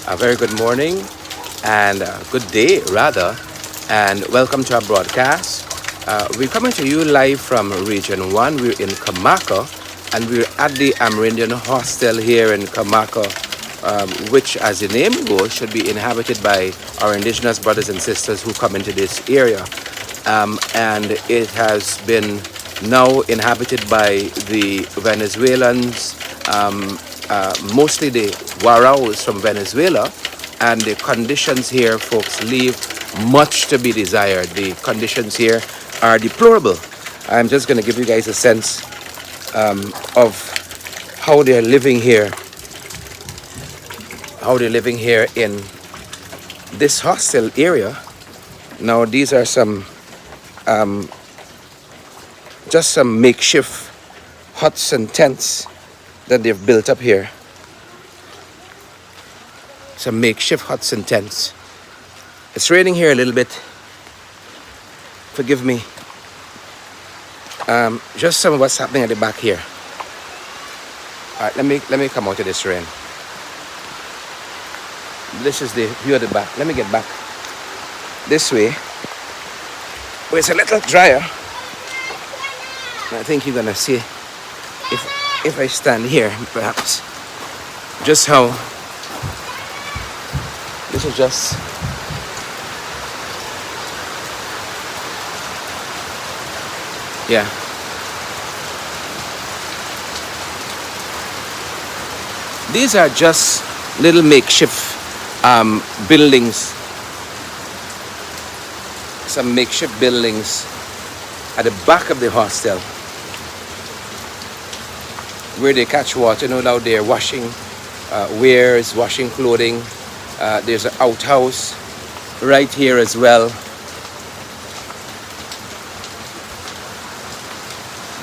A very good morning and good day, rather, and welcome to our broadcast. We're coming to you live from Region 1. We're in Kumaka, and we're at the Amerindian Hostel here in Kumaka, which, as the name goes, should be inhabited by our indigenous brothers and sisters who come into this area. And it has been now inhabited by the Venezuelans, mostly the Waraos from Venezuela, and the conditions here, folks, leave much to be desired. The conditions here are deplorable. I'm just going to give you guys a sense of how they're living here, in this hostel area. Now, these are just some makeshift huts and tents that they've built up here. Some makeshift huts and tents. It's raining here a little bit. Forgive me. Just some of what's happening at the back here. All right, let me come out of this rain. This is the view of the back. Let me get back this way, where it's a little drier. I think you're gonna see if I stand here, perhaps, just how this is just these are just little makeshift buildings, some makeshift buildings at the back of the hostel, where they catch water. No doubt they're washing wares, washing clothing. There's an outhouse right here as well.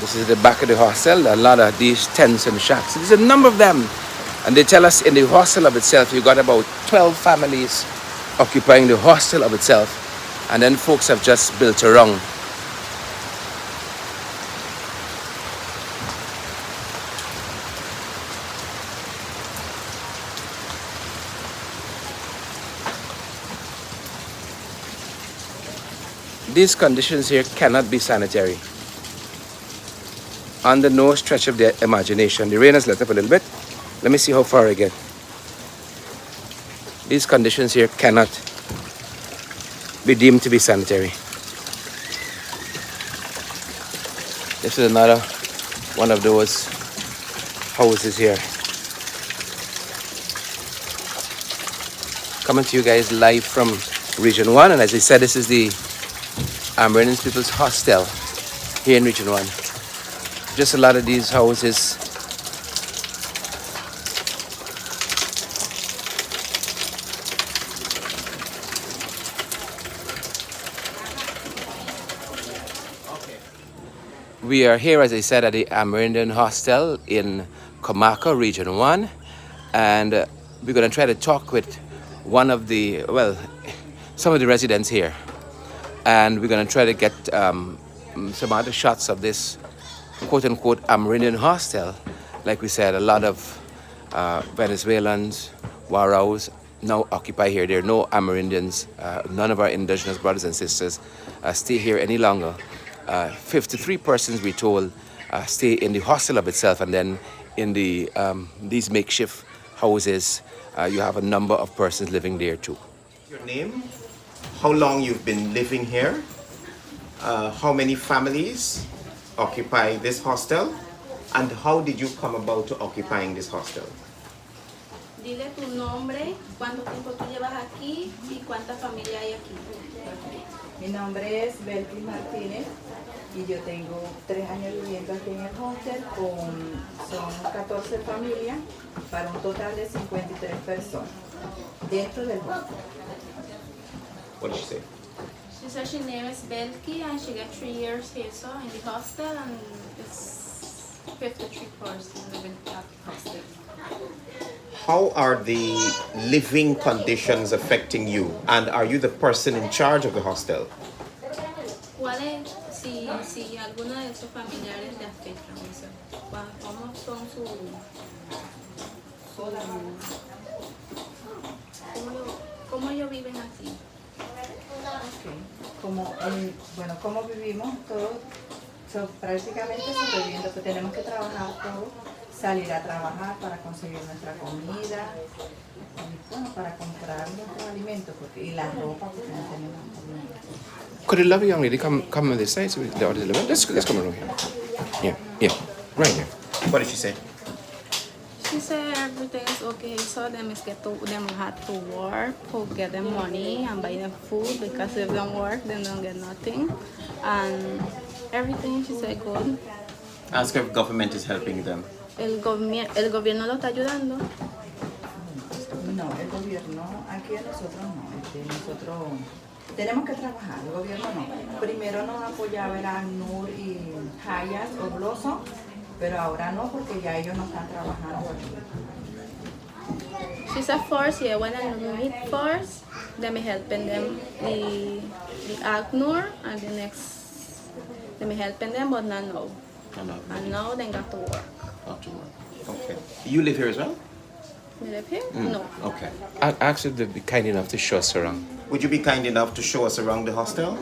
This is the back of the hostel. A lot of these tents and shacks. There's a number of them. And they tell us in the hostel of itself, you got about 12 families occupying the hostel of itself. And then folks have just built around. These conditions here cannot be sanitary. Under no stretch of the imagination. The rain has let up a little bit. Let me see how far I get. These conditions here cannot be deemed to be sanitary. This is another one of those houses here. Coming to you guys live from Region 1, and as I said, this is the Amerindian People's Hostel here in Region 1. Just a lot of these houses. We are here, as I said, at the Amerindian Hostel in Kumaka, Region 1, and we're going to try to talk with some of the residents here, and we're going to try to get some other shots of this quote-unquote Amerindian hostel. Like we said, a lot of Venezuelans, Waraos now occupy here. There are no Amerindians. None of our indigenous brothers and sisters stay here any longer. 53 persons, we're told, stay in the hostel of itself, and then in these makeshift houses, you have a number of persons living there too. Your name? How long you've been living here? How many families occupy this hostel? And how did you come about to occupying this hostel? Dile tu nombre, cuánto tiempo tú llevas aquí y cuánta familia hay aquí. Mi nombre es Belkis Martínez y yo tengo 3 años viviendo aquí en el hostel son 14 familias para un total de 53 personas dentro del hostel. What did she say? She said her name is Belki and she got 3 years here so in the hostel, and it's 53 persons living at the hostel. How are the living conditions affecting you? And are you the person in charge of the hostel? ¿Cuál es, si alguna de sus familiares le afectan? ¿Cómo son su ¿Cómo ellos viven aquí? Ok. Bueno, ¿cómo vivimos todos? Prácticamente sobreviviendo, que tenemos que trabajar todos, salir a trabajar para conseguir nuestra comida, y, bueno, para comprar nuestros alimentos y la ropa, porque no tenemos alimentos. Could a lovely young lady come on this side so the audience level? Let's come around here. Yeah, right here. What did she say? She said everything is okay, so them had to work to get them money and buy them food, because if they don't work, they don't get nothing. And everything, she said, good. Ask if government is helping them. El gobierno lo está ayudando. No, el gobierno, aquí a nosotros no, nosotros tenemos que trabajar, el gobierno no. Primero nos apoyaba eran Nur y Hayas o Blossom, pero ahora no, porque ya ellos no están trabajando aquí. She said first, yeah, when I meet first, them helping them the ACNUR, and the next, them helping them, but not now. And now they got to work. Not to work. Okay. You live here as well? You live here? No. Okay. I'll ask you to be kind enough to show us around. Would you be kind enough to show us around the hostel?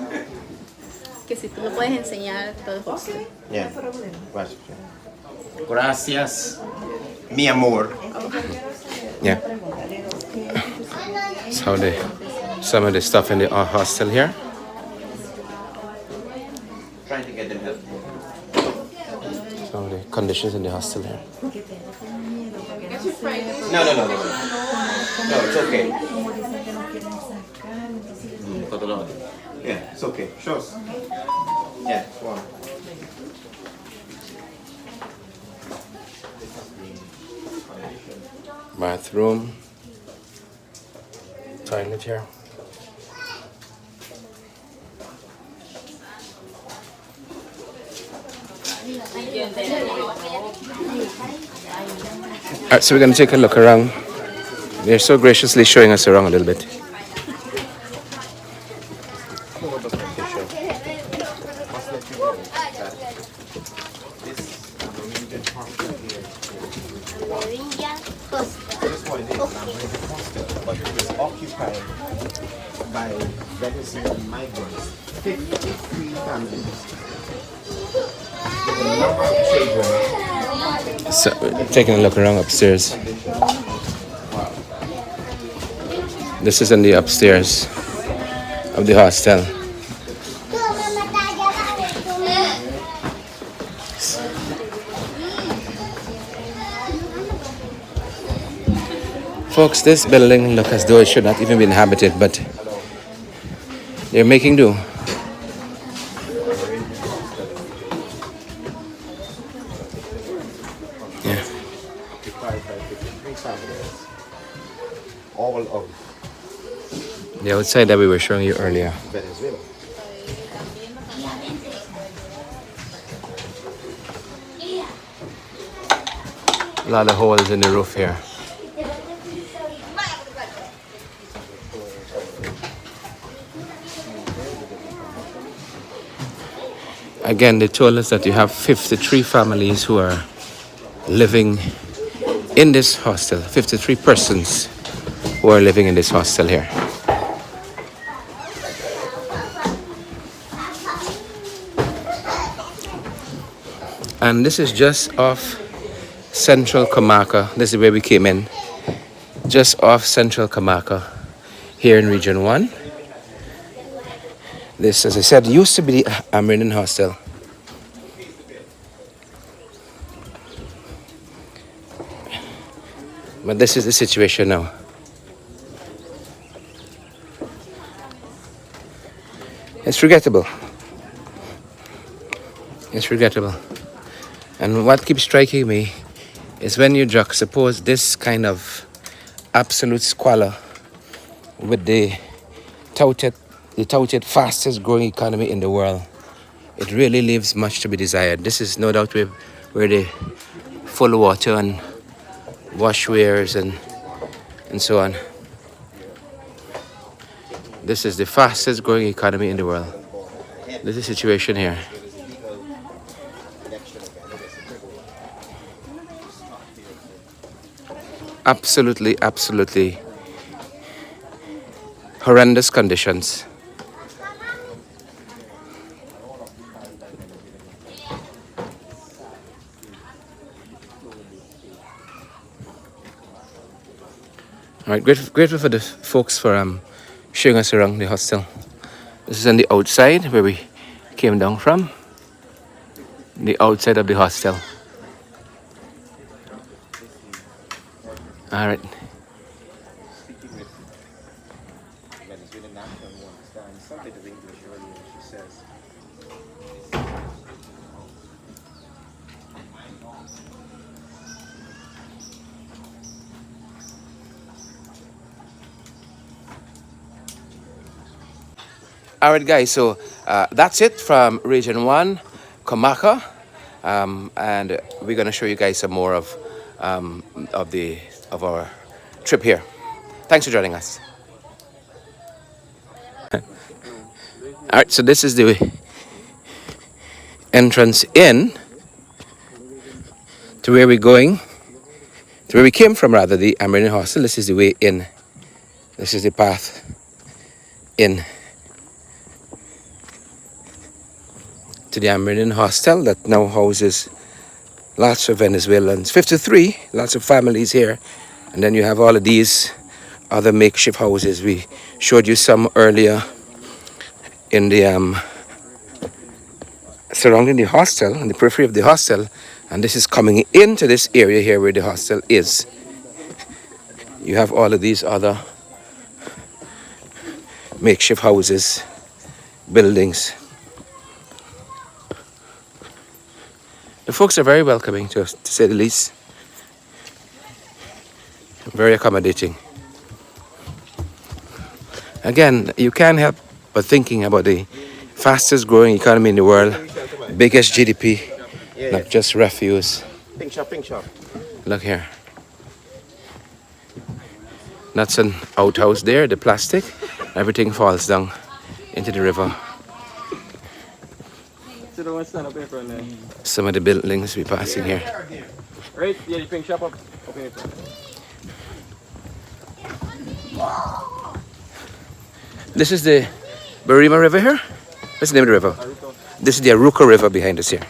Que si tú lo puedes enseñar todo el hostel. Yeah. Right. Gracias, mi amor. Yeah. That's how some of the stuff in the hostel here. Trying to get them help. Some of the conditions in the hostel here. No. No, it's okay. Yeah, it's okay. Show us. Yeah, go on. Bathroom. Toilet here. Alright, so we're going to take a look around. They're so graciously showing us around a little bit. This one is an Amerindian hostel, but it was occupied by Venezuelan migrants. 53 families. With a number of children. So, we're taking a look around upstairs. This is in the upstairs of the hostel. Folks, this building looks as though it should not even be inhabited, but they're making do. Yeah. Occupied by 53 families. All of The outside that we were showing you earlier. Venezuela. A lot of holes in the roof here. Again, they told us that you have 53 families who are living in this hostel. 53 persons who are living in this hostel here. And this is just off Central Kumaka. This is where we came in. Just off Central Kumaka here in Region 1. This, as I said, used to be the Amerindian hostel. But this is the situation now. It's regrettable. It's regrettable. And what keeps striking me is when you juxtapose this kind of absolute squalor with the touted fastest growing economy in the world, it really leaves much to be desired. This is no doubt where the full water and washwares and so on. This is the fastest growing economy in the world. This is the situation here. Absolutely horrendous conditions. All right, grateful for the folks for showing us around the hostel. This is on the outside where we came down from. The outside of the hostel. All right. All right, guys. So that's it from Region 1, Kumaka. And we're going to show you guys some more of our trip here. Thanks for joining us. All right, so this is the entrance in to where we're going, to where we came from rather, the Amerindian Hostel. This is the way in. This is the path in to the Amerindian Hostel that now houses lots of Venezuelans. 53, lots of families here. And then you have all of these other makeshift houses. We showed you some earlier in the surrounding the hostel, in the periphery of the hostel. And this is coming into this area here where the hostel is. You have all of these other makeshift houses, buildings. The folks are very welcoming to us, to say the least. Very accommodating. Again, you can't help but thinking about the fastest growing economy in the world, biggest GDP, not just refuse. Pink shop, pink shop. Look here. That's an outhouse there, the plastic. Everything falls down into the river. Some of the buildings we're passing here. Right, yeah, the pink shop up. Okay. This is the Barima River here. What's the name of the river? This is the Aruka River behind us here.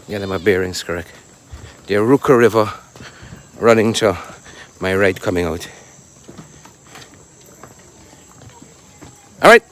Yeah, my bearings correct. The Aruka River running to my right coming out. All right.